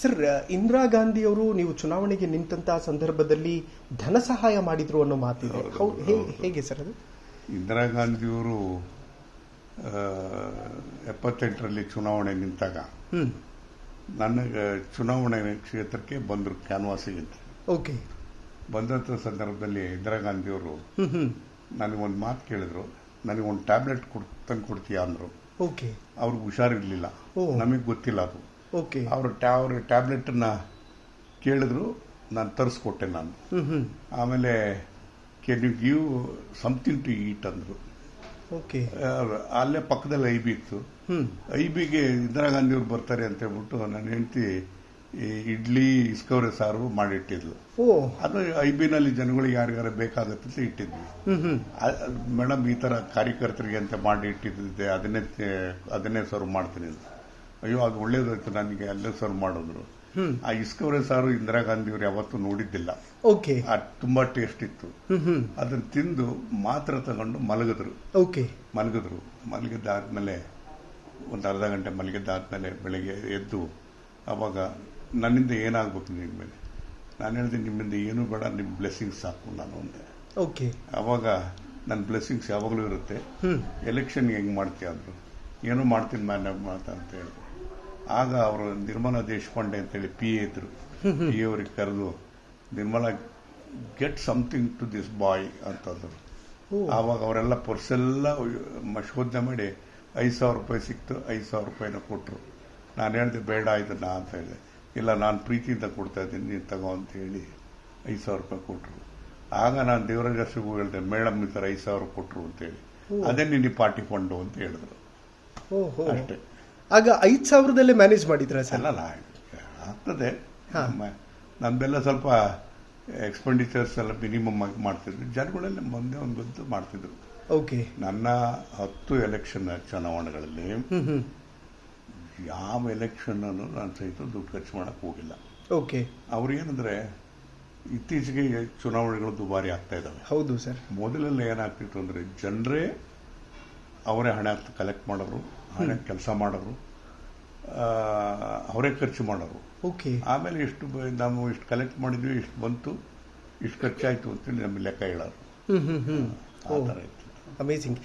Sir, Indira Gandhi ಅವರು ನೀವು ಚುನಾವಣೆಗೆ ನಿಂತಹ ಸಂದರ್ಭದಲ್ಲಿ ಧನ ಸಹಾಯ ಮಾಡಿದ್ರು ಅನ್ನೋ ಮಾತಿದೆ. ಹೇಗೆ ಸರ್ ಅದು? ಇಂದಿರಾ ಗಾಂಧಿಯವರು 78ರಲ್ಲಿ ಚುನಾವಣೆ ನಿಂತಾಗ ನನಗೆ ಚುನಾವಣೆ ಕ್ಷೇತ್ರಕ್ಕೆ ಬಂದರು ಕ್ಯಾನ್ವಾಸಿಗೆ. ಓಕೆ. ಬಂದಂಥ ಸಂದರ್ಭದಲ್ಲಿ ಇಂದಿರಾ ಗಾಂಧಿಯವರು ನನಗೊಂದು ಮಾತು ಕೇಳಿದ್ರು, ನನಗೊಂದು ಟ್ಯಾಬ್ಲೆಟ್ ತಂದು ಕೊಡ್ತೀಯಾ ಅಂದರು. ಓಕೆ. ಅವ್ರಿಗೆ ಹುಷಾರಿರ್ಲಿಲ್ಲ, ನಮಗೆ ಗೊತ್ತಿಲ್ಲ ಅದು. ಓಕೆ. ಅವ್ರ ಟ್ಯಾಬ್ಲೆಟನ್ನ ಕೇಳಿದ್ರು, ನಾನು ತರಿಸ್ಕೊಟ್ಟೆ ನಾನು. ಆಮೇಲೆ can you give something to eat ಅಂದರು. ಓಕೆ. ಅಲ್ಲೇ ಪಕ್ಕದಲ್ಲಿ ಐಬಿ ಇತ್ತು. ಐಬಿಗೆ ಇಂದಿರಾ ಗಾಂಧಿಯವ್ರು ಬರ್ತಾರೆ ಅಂತ ಹೇಳ್ಬಿಟ್ಟು ನನ್ನ ಹೆಂಡತಿ ಇಡ್ಲಿ ಇಸ್ಕವರೆ ಸಾರು ಮಾಡಿಟ್ಟಿದ್ಲು. ಅದು ಐಬಿನಲ್ಲಿ ಜನಗಳಿಗೆ ಯಾರಿಗಾರ ಬೇಕಾಗತ್ತೆ ಅಂತ ಇಟ್ಟಿದ್ವಿ. ಮೇಡಮ್ ಈ ತರ ಕಾರ್ಯಕರ್ತರಿಗೆ ಅಂತ ಮಾಡಿ ಇಟ್ಟಿದ್ದೆ, ಅದನ್ನೇ ಸರ್ವ್ ಮಾಡ್ತೀನಿ ಅಂತ. ಅಯ್ಯೋ ಅದು ಒಳ್ಳೇದಾಯ್ತು, ನನಗೆ ಅಲ್ಲೇ ಸರ್ವ್ ಮಾಡಿದ್ರು. ಆ ಇಸ್ಕವರೆ ಸಾರು ಇಂದಿರಾ ಗಾಂಧಿಯವರು ಯಾವತ್ತೂ ನೋಡಿದ್ದಿಲ್ಲ. ಓಕೆ. ತುಂಬಾ ಟೇಸ್ಟ್ ಇತ್ತು. ಅದನ್ನ ತಿಂದು ಮಾತ್ರ ತಗೊಂಡು ಮಲಗಿದ್ರು. ಮಲಗಿದ್ದಾದ್ಮೇಲೆ ಒಂದು ಅರ್ಧ ಗಂಟೆ ಮಲಗಿದ್ದಾದ್ಮೇಲೆ ಬೆಳಗ್ಗೆ ಎದ್ದು ಅವಾಗ ನನ್ನಿಂದ ಏನಾಗ್ಬೇಕು ನಿನ್ನ ಮೇಲೆ, ನಾನು ಹೇಳಿದೆ ನಿಮ್ಮಿಂದ ಏನೂ ಬೇಡ, ನಿಮ್ಮ ಬ್ಲೆಸ್ಸಿಂಗ್ಸ್ ಸಾಕು ನಾನು ಅಂದೆ. ಓಕೆ. ಅವಾಗ ನನ್ನ ಬ್ಲೆಸ್ಸಿಂಗ್ಸ್ ಯಾವಾಗಲೂ ಇರುತ್ತೆ, ಎಲೆಕ್ಷನ್ ಹೆಂಗ್ ಮಾಡ್ತೀಯ ಅಂದ್ರು. ಏನೋ ಮಾಡ್ತೀನಿ ಮಾತಾ ಅಂತ ಹೇಳಿದೆ. ಆಗ ಅವರು ನಿರ್ಮಲಾ ದೇಶಪಾಂಡೆ ಅಂತೇಳಿ ಪಿ ಎ ಇದ್ರು. ಪಿ ಎ ಅವ್ರಿಗೆ ಕರೆದು, Nirmala get something to this boy ಅಂತಂದ್ರು. ಆವಾಗ ಅವರೆಲ್ಲ ಪರ್ಸೆಲ್ಲ ಶೋಧನೆ ಮಾಡಿ 5,000 ರೂಪಾಯಿ ಸಿಕ್ತು. 5,000 ರೂಪಾಯಿನ ಕೊಟ್ಟರು. ನಾನು ಹೇಳಿದೆ ಬೇಡ ಇದನ್ನ ಅಂತ ಹೇಳಿದೆ. ಇಲ್ಲ, ನಾನು ಪ್ರೀತಿಯಿಂದ ಕೊಡ್ತಾ ಇದ್ದೀನಿ, ನೀನು ತಗೋ ಅಂತ ಹೇಳಿ 5,000 ರೂಪಾಯಿ ಕೊಟ್ಟರು. ಆಗ ನಾನು ದೇವರಾಜ ಅರಸಿಗೂ ಹೇಳಿದೆ, ಮೇಡಮ್ ಈ ಥರ 5,000 ಕೊಟ್ಟರು ಅಂತೇಳಿ. ಅದೇ ನಿನ್ನ ಪಾರ್ಟಿ ಫಂಡು ಅಂತ ಹೇಳಿದ್ರು. ಅಷ್ಟೇ. ಆಗ 5,000ದಲ್ಲೇ ಮ್ಯಾನೇಜ್ ಮಾಡಿದ್ರ ಸರ್? ಅಲ್ಲ, ಆಗ್ತದೆ. ನಮ್ದೆಲ್ಲ ಸ್ವಲ್ಪ ಎಕ್ಸ್ಪೆಂಡಿಚರ್ಸ್ ಎಲ್ಲ ಮಿನಿಮಮ್ ಆಗಿ ಮಾಡ್ತಿದ್ರು. ಜನಗಳೆಲ್ಲ ಮುಂದೆ ಒಂದು ಮಾಡ್ತಿದ್ರು. ಓಕೆ. ನನ್ನ 10 ಎಲೆಕ್ಷನ್ ಚುನಾವಣೆಗಳಲ್ಲಿ ಯಾವ ಎಲೆಕ್ಷನ್ ಅನ್ನು ನಾನು ಸಹಿತ ದುಡ್ಡು ಖರ್ಚು ಮಾಡಕ್ ಹೋಗಿಲ್ಲ. ಓಕೆ. ಅವ್ರೇನಂದ್ರೆ ಇತ್ತೀಚೆಗೆ ಚುನಾವಣೆಗಳು ದುಬಾರಿ ಆಗ್ತಾ ಇದಾವೆ. ಹೌದು ಸರ್. ಮೊದಲೆಲ್ಲ ಏನಾಗ್ತಿತ್ತು ಅಂದ್ರೆ ಜನರೇ ಅವರೇ ಹಣ ಕಲೆಕ್ಟ್ ಮಾಡೋರು, ಹಣ ಕೆಲಸ ಮಾಡೋರು, ಅವರೇ ಖರ್ಚು ಮಾಡೋರು. ಓಕೆ. ಆಮೇಲೆ ನಾವು ಇಷ್ಟು ಕಲೆಕ್ಟ್ ಮಾಡಿದ್ವಿ, ಇಷ್ಟು ಬಂತು, ಇಷ್ಟು ಖರ್ಚಾಯ್ತು ಅಂತೇಳಿ ನಮ್ಗೆ ಲೆಕ್ಕ ಹೇಳೋರು. ಆ ಥರ ಇತ್ತು. ಅಮೇಜಿಂಗ್.